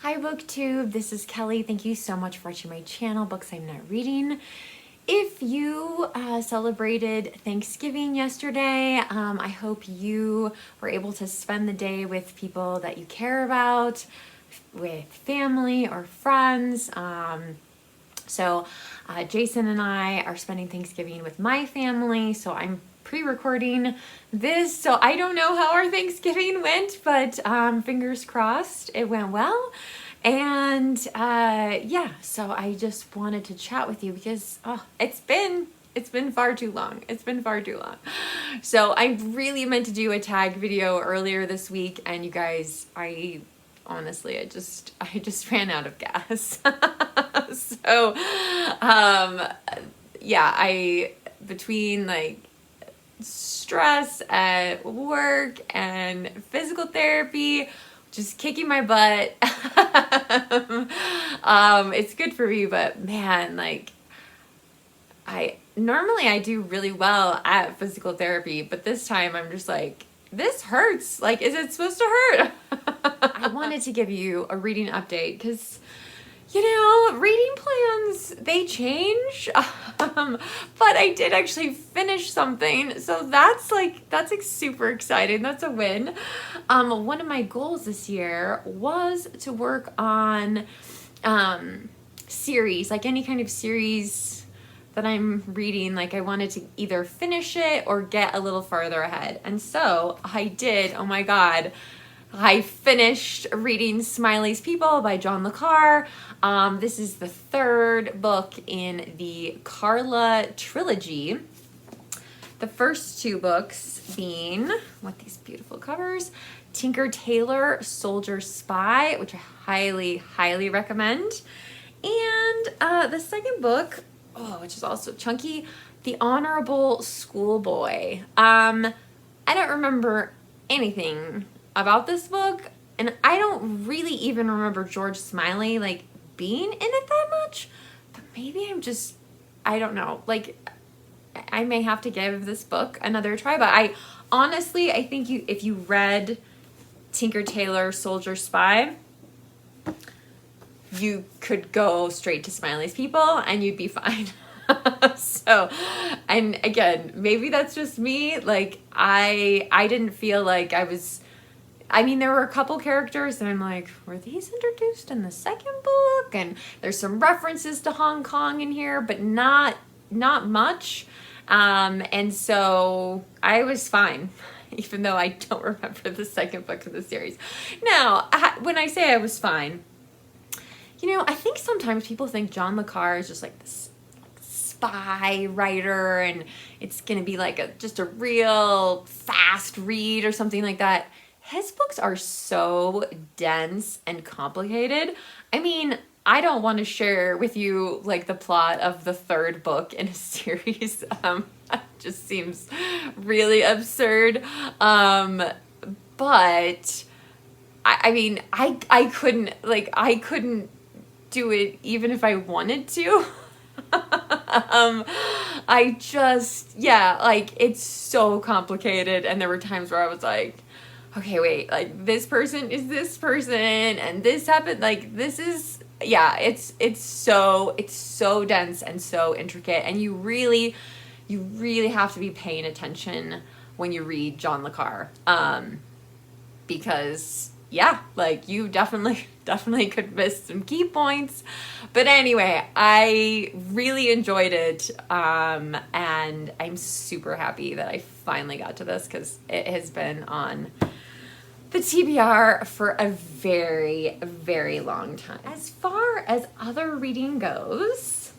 Hi Booktube, this is Kelly. Thank you so much for watching my channel, Books I'm Not Reading. If you celebrated Thanksgiving yesterday, I hope you were able to spend the day with people that you care about, with family or friends. Jason and I are spending Thanksgiving with my family, so I'm pre-recording this, so I don't know how our Thanksgiving went, but fingers crossed it went well. And yeah, so I just wanted to chat with you because it's been far too long. It's been far too long. So I really meant to do a tag video earlier this week, and you guys, honestly, I just ran out of gas. So yeah, between like stress at work and physical therapy, just kicking my butt. It's good for me, but man, like normally I do really well at physical therapy, but this time I'm just like, this hurts. Like, is it supposed to hurt? I wanted to give you a reading update because, you know, reading plans, they change. But I did actually finish something. So that's super exciting. That's a win. One of my goals this year was to work on series, like any kind of series that I'm reading. Like, I wanted to either finish it or get a little farther ahead. And so I did. Oh my God. I finished reading Smiley's People by John le Carre. This is the third book in the Carre trilogy. The first two books being, what these beautiful covers, Tinker Tailor Soldier Spy, which I highly, highly recommend. And the second book, which is also chunky, The Honorable Schoolboy. I don't remember anything about this book, and I don't really even remember George Smiley like being in it that much, but maybe I don't know, like I may have to give this book another try. But I think if you read Tinker Tailor Soldier Spy, you could go straight to Smiley's People and you'd be fine. So, and again, maybe that's just me. Like I didn't feel like there were a couple characters and I'm like, were these introduced in the second book? And there's some references to Hong Kong in here, but not much. And so I was fine, even though I don't remember the second book of the series. Now, when I say I was fine, you know, I think sometimes people think John le Carre is just like this spy writer and it's going to be like just a real fast read or something like that. His books are so dense and complicated. I mean, I don't want to share with you like the plot of the third book in a series. It just seems really absurd. But I couldn't do it even if I wanted to. It's so complicated, and there were times where I was like, okay, wait, like this person is this person and this happened, like this is, yeah, it's so dense and so intricate, and you really have to be paying attention when you read John le Carre, because yeah, like you definitely could miss some key points. But anyway, I really enjoyed it, and I'm super happy that I finally got to this because it has been on the TBR for a very, very long time. As far as other reading goes,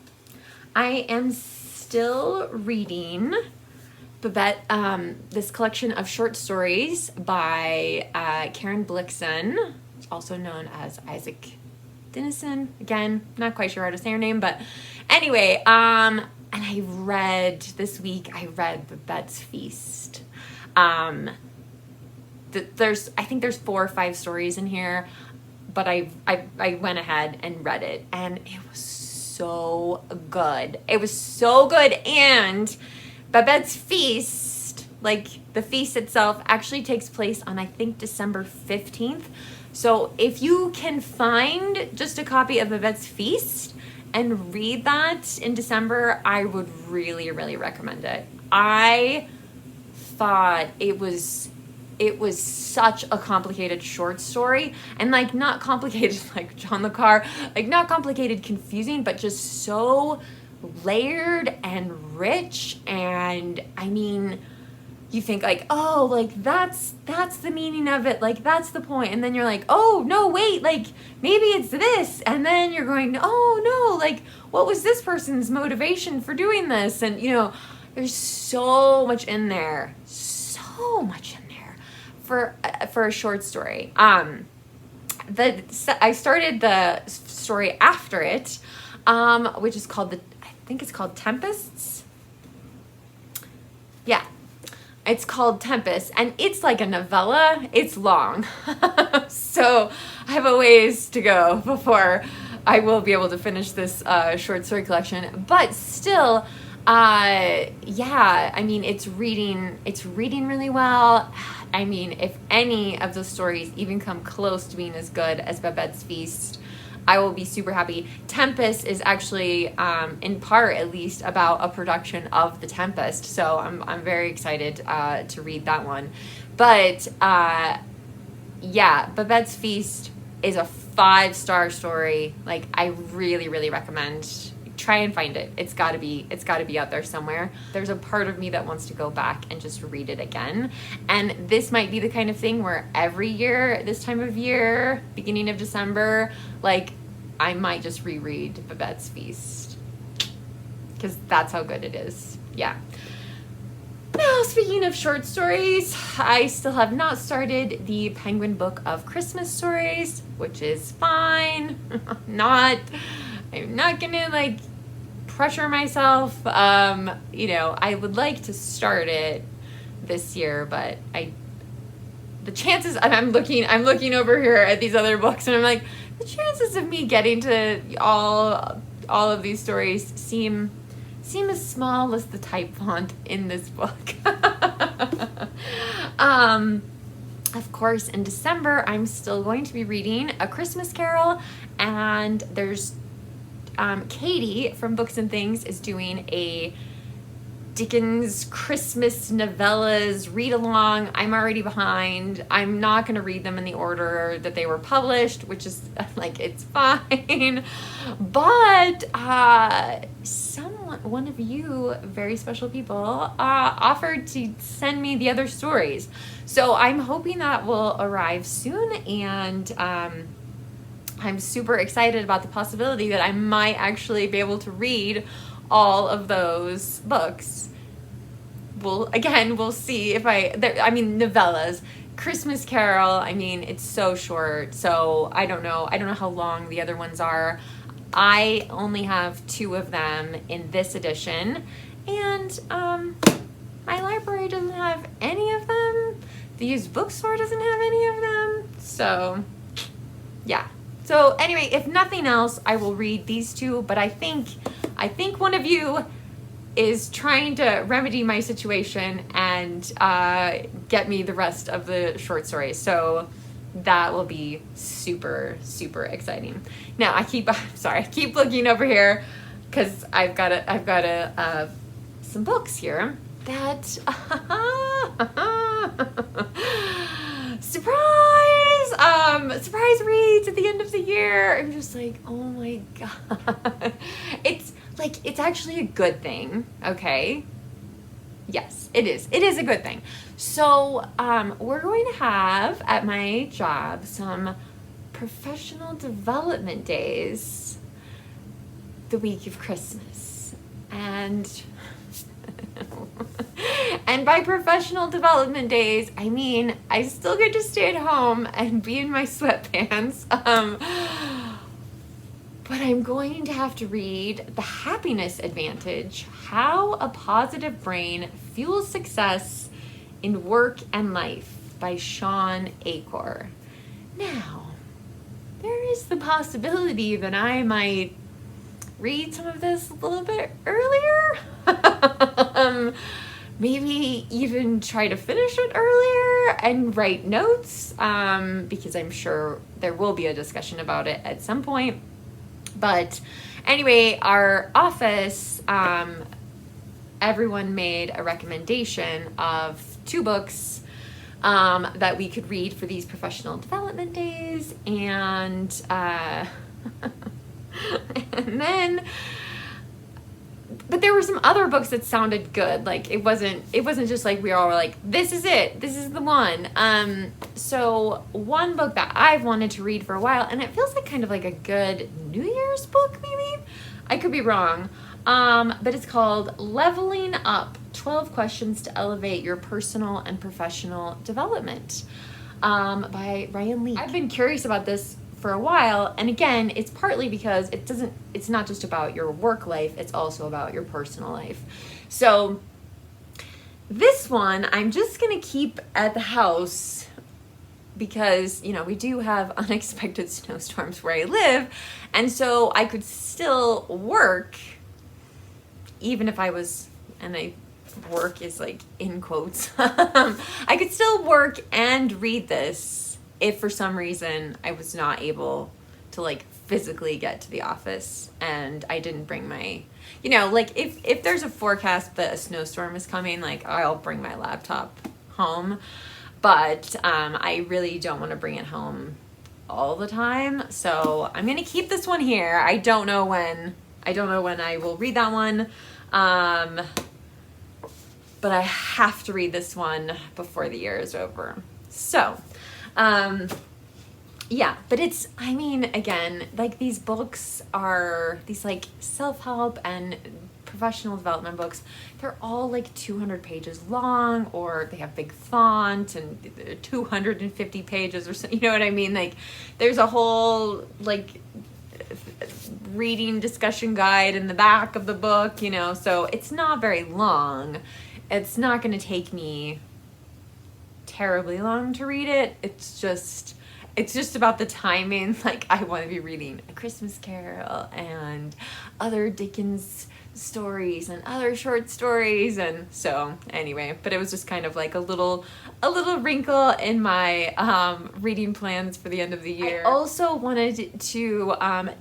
I am still reading Babette, this collection of short stories by Carre Blixen, also known as Isak Dinesen. Again, not quite sure how to say her name, but anyway, and this week I read Babette's Feast. I think there's 4 or 5 stories in here, but I went ahead and read it, and it was so good. It was so good, and Babette's Feast, like the feast itself, actually takes place on, I think, December 15th. So if you can find just a copy of Babette's Feast and read that in December, I would really, really recommend it. I thought it was such a complicated short story, and like not complicated like John le Carre, like not complicated confusing, but just so layered and rich. And I mean, you think like, oh, like that's the meaning of it, like that's the point, and then you're like, oh no, wait, like maybe it's this, and then you're going, oh no, like what was this person's motivation for doing this? And you know, there's so much in there, for a short story. I started the story after it, which is called I think it's called Tempests. Yeah, it's called Tempest, and it's like a novella. It's long, so I have a ways to go before I will be able to finish this short story collection. But still, yeah, I mean, it's reading really well. I mean, if any of the stories even come close to being as good as Babette's Feast, I will be super happy. Tempest is actually, in part at least, about a production of The Tempest, so I'm very excited to read that one. But yeah, Babette's Feast is a 5-star story. Like, I really, really recommend. Try and find it. It's got to be out there somewhere. There's a part of me that wants to go back and just read it again. And this might be the kind of thing where every year, this time of year, beginning of December, like I might just reread Babette's Feast, because that's how good it is. Yeah. Now, speaking of short stories, I still have not started the Penguin Book of Christmas Stories, which is fine. I'm not gonna like pressure myself. You know, I would like to start it this year, but the chances, I'm looking over here at these other books, and I'm like, the chances of me getting to all of these stories seem as small as the type font in this book. Of course, in December, I'm still going to be reading A Christmas Carol, and there's Katie from Books and Things is doing a Dickens Christmas novellas read-along. I'm already behind. I'm not going to read them in the order that they were published, which is like, it's fine. But one of you very special people offered to send me the other stories. So I'm hoping that will arrive soon, and I'm super excited about the possibility that I might actually be able to read all of those books. We'll see if I mean, novellas. Christmas Carol, I mean, it's so short, so I don't know how long the other ones are. I only have 2 of them in this edition, and my library doesn't have any of them. The used bookstore doesn't have any of them, so yeah. So anyway, if nothing else, I will read these 2, but I think one of you is trying to remedy my situation and get me the rest of the short stories. So that will be super, super exciting. Now I keep looking over here because I've got some books here that surprise reads at the end of the year. I'm just like, oh my god. It's actually a good thing, okay? Yes, it is. It is a good thing. So, we're going to have at my job some professional development days the week of Christmas. And by professional development days, I mean, I still get to stay at home and be in my sweatpants. But I'm going to have to read The Happiness Advantage: How a Positive Brain Fuels Success in Work and Life by Shawn Achor. Now, there is the possibility that I might read some of this a little bit earlier. maybe even try to finish it earlier and write notes, because I'm sure there will be a discussion about it at some point. But anyway, our office, everyone made a recommendation of 2 books that we could read for these professional development days, and and then, but there were some other books that sounded good. Like it wasn't just like we all were like, this is it, this is the one. So one book that I've wanted to read for a while, and it feels like kind of like a good New Year's book, maybe, I could be wrong, but it's called Leveling Up: 12 Questions to Elevate Your Personal and Professional Development, by Ryan Lee. I've been curious about this for a while, and again, it's partly because it's not just about your work life, it's also about your personal life. So this one I'm just gonna keep at the house because, you know, we do have unexpected snowstorms where I live, and so I could still work even if I was, and I work is like in quotes, I could still work and read this if for some reason I was not able to like physically get to the office and I didn't bring my, you know, like if there's a forecast that a snowstorm is coming, like I'll bring my laptop home, but I really don't want to bring it home all the time. So I'm gonna keep this one here. I don't know when I will read that one. But I have to read this one before the year is over. So, yeah, but it's, I mean, again, like these books are, these like self-help and professional development books, they're all like 200 pages long, or they have big font and 250 pages or so, you know what I mean? Like there's a whole like reading discussion guide in the back of the book, you know, so it's not very long. It's not going to take me terribly long to read it. It's just about the timing. Like I want to be reading A Christmas Carol and other Dickens stories and other short stories, and so anyway, but it was just kind of like a little wrinkle in my reading plans for the end of the year. I also wanted to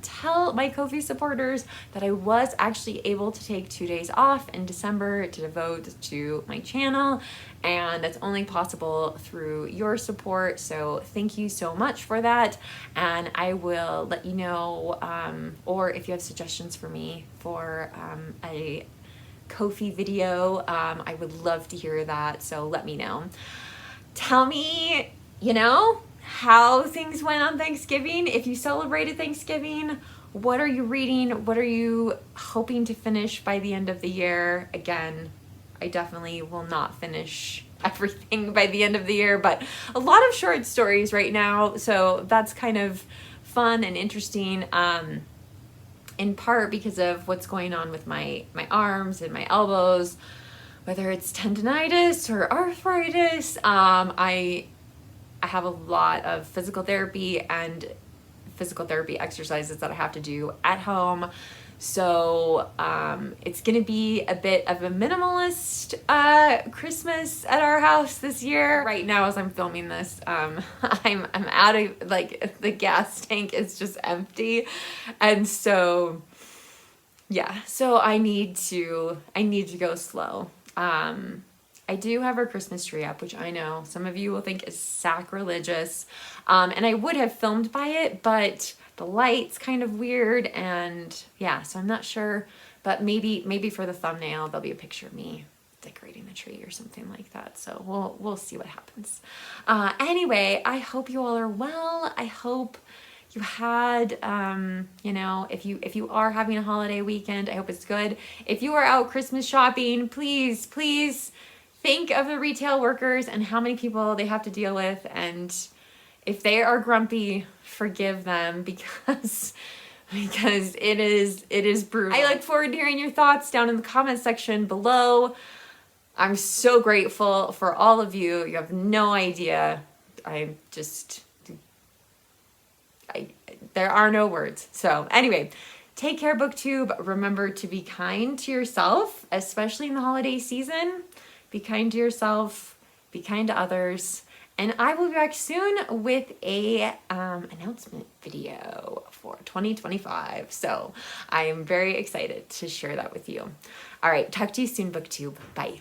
tell my Ko-fi supporters that I was actually able to take 2 days off in December to devote to my channel, and that's only possible through your support, so thank you so much for that. And I will let you know, or if you have suggestions for me for a Ko-fi video, I would love to hear that, so let me know. Tell me, you know, how things went on Thanksgiving. If you celebrated Thanksgiving, what are you reading? What are you hoping to finish by the end of the year? Again, I definitely will not finish everything by the end of the year, but a lot of short stories right now, so that's kind of fun and interesting, in part because of what's going on with my arms and my elbows, whether it's tendonitis or arthritis. I have a lot of physical therapy and physical therapy exercises that I have to do at home. So it's gonna be a bit of a minimalist Christmas at our house this year. Right now, as I'm filming this, I'm out of, like, the gas tank is just empty, and so yeah. So I need to go slow. I do have our Christmas tree up, which I know some of you will think is sacrilegious, and I would have filmed by it, but the light's kind of weird, and yeah, so I'm not sure, but maybe for the thumbnail there'll be a picture of me decorating the tree or something like that. So we'll see what happens. Anyway, I hope you all are well. I hope you had, you know, if you are having a holiday weekend, I hope it's good. If you are out Christmas shopping, please think of the retail workers and how many people they have to deal with, and if they are grumpy, forgive them, because it is brutal. I look forward to hearing your thoughts down in the comment section below. I'm so grateful for all of you. You have no idea. There are no words. So anyway, take care, Booktube. Remember to be kind to yourself, especially in the holiday season. be kind to yourself, be kind to others, and I will be back soon with a announcement video for 2025. So I am very excited to share that with you. All right, talk to you soon, Booktube. Bye.